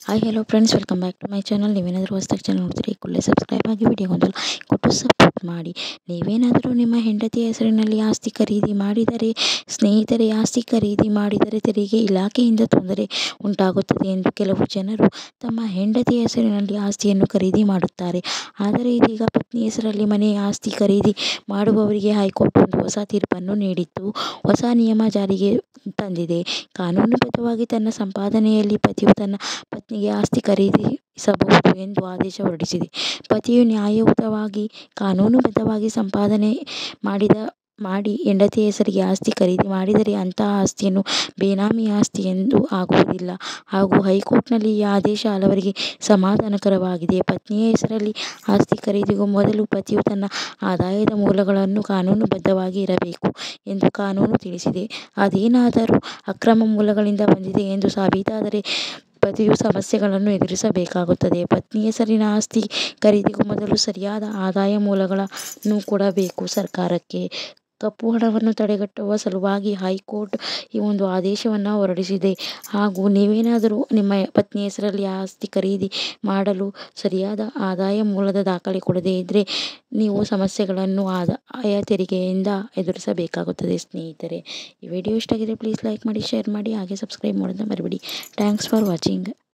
Hi hello friends, welcome back to my channel. ನೀವೇನಾದರೂ ಹೊಸದಾಗಿ channel ನೋಡ್ತೀರಿ ಕೂಡಲೇ ಸಬ್ಸ್ಕ್ರೈಬ್ ಆಗಿ ವಿಡಿಯೋಗೊಂದು ಕೊಟ್ಟು ಸಪೋರ್ಟ್ ಮಾಡಿ. ನೀವೇನಾದರೂ ನಿಮ್ಮ ಹೆಂಡತಿಯ ಹೆಸರಿನಲ್ಲಿ ಆಸ್ತಿ ಖರೀದಿ ಮಾಡಿದರೆ, ಸ್ನೇಹಿತರೆ, ಆಸ್ತಿ ಖರೀದಿ ಮಾಡಿದರೆ ತೆರಿಗೆ ಇಲಾಖೆಯಿಂದ ತೊಂದರೆ ಉಂಟಾಗುತ್ತದೆ ಎಂದು ಕೆಲವು ಜನರು ತಮ್ಮ ಹೆಂಡತಿಯ ಹೆಸರಿನಲ್ಲಿ ಆಸ್ತಿಯನ್ನು ಖರೀದಿ ಮಾಡುತ್ತಾರೆ. ಆದರೆ ಇದೀಗ ಪತ್ನಿ ಹೆಸರಲ್ಲಿ ಮನೆ ಆಸ್ತಿ ಖರೀದಿ ಮಾಡುವವರಿಗೆ ಹೈಕೋರ್ಟ್ ಒಂದು ಹೊಸ ತೀರ್ಪನ್ನು ನೀಡಿದ್ದು, ಹೊಸ ನಿಯಮ ಜಾರಿಗೆ ತಂದಿದೆ. ಕಾನೂನುಬದ್ಧವಾಗಿ ತನ್ನ ಸಂಪಾದನೆಯಲ್ಲಿ ಪತಿಯು ತನ್ನ ಪತ್ನಿಗೆ ಆಸ್ತಿ ಖರೀದಿಸಬಹುದು ಎಂದು ಆದೇಶ ಹೊರಡಿಸಿದೆ. ಪತಿಯು ನ್ಯಾಯಯುತವಾಗಿ ಕಾನೂನುಬದ್ಧವಾಗಿ ಸಂಪಾದನೆ ಮಾಡಿ ಹೆಂಡತಿಯ ಹೆಸರಿಗೆ ಆಸ್ತಿ ಖರೀದಿ ಮಾಡಿದರೆ ಅಂತಹ ಆಸ್ತಿಯನ್ನು ಬೇನಾಮಿ ಆಸ್ತಿ ಎಂದು ಆಗುವುದಿಲ್ಲ. ಹಾಗೂ ಹೈಕೋರ್ಟ್ನಲ್ಲಿ ಈ ಆದೇಶ ಹಲವರಿಗೆ ಸಮಾಧಾನಕರವಾಗಿದೆ. ಪತ್ನಿಯ ಹೆಸರಲ್ಲಿ ಆಸ್ತಿ ಖರೀದಿಗೂ ಮೊದಲು ಪತಿಯು ತನ್ನ ಆದಾಯದ ಮೂಲಗಳನ್ನು ಕಾನೂನುಬದ್ಧವಾಗಿ ಇರಬೇಕು ಎಂದು ಕಾನೂನು ತಿಳಿಸಿದೆ. ಅದೇನಾದರೂ ಅಕ್ರಮ ಮೂಲಗಳಿಂದ ಬಂದಿದೆ ಎಂದು ಸಾಬೀತಾದರೆ ಪತಿಯು ಸಮಸ್ಯೆಗಳನ್ನು ಎದುರಿಸಬೇಕಾಗುತ್ತದೆ. ಪತ್ನಿ ಹೆಸರಿನ ಆಸ್ತಿ ಖರೀದಿಗೂ ಮೊದಲು ಸರಿಯಾದ ಆದಾಯ ಮೂಲಗಳನ್ನು ಕೊಡಬೇಕು. ಸರ್ಕಾರಕ್ಕೆ ಕಪ್ಪು ಹಣವನ್ನು ತಡೆಗಟ್ಟುವ ಸಲುವಾಗಿ ಹೈಕೋರ್ಟ್ ಈ ಒಂದು ಆದೇಶವನ್ನು ಹೊರಡಿಸಿದೆ. ಹಾಗೂ ನೀವೇನಾದರೂ ನಿಮ್ಮ ಪತ್ನಿ ಹೆಸರಲ್ಲಿ ಆಸ್ತಿ ಖರೀದಿ ಮಾಡಲು ಸರಿಯಾದ ಆದಾಯ ಮೂಲದ ದಾಖಲೆ ಕೊಡದೇ ಇದ್ದರೆ ನೀವು ಸಮಸ್ಯೆಗಳನ್ನು ಆದಾಯ ತೆರಿಗೆಯಿಂದ ಎದುರಿಸಬೇಕಾಗುತ್ತದೆ. ಸ್ನೇಹಿತರೆ, ಈ ವಿಡಿಯೋ ಇಷ್ಟ ಆಗಿದೆ ಪ್ಲೀಸ್ ಲೈಕ್ ಮಾಡಿ, ಶೇರ್ ಮಾಡಿ, ಹಾಗೆ ಸಬ್ಸ್ಕ್ರೈಬ್ ಮಾಡೋದನ್ನ ಮರಿಬೇಡಿ. Thanks for watching.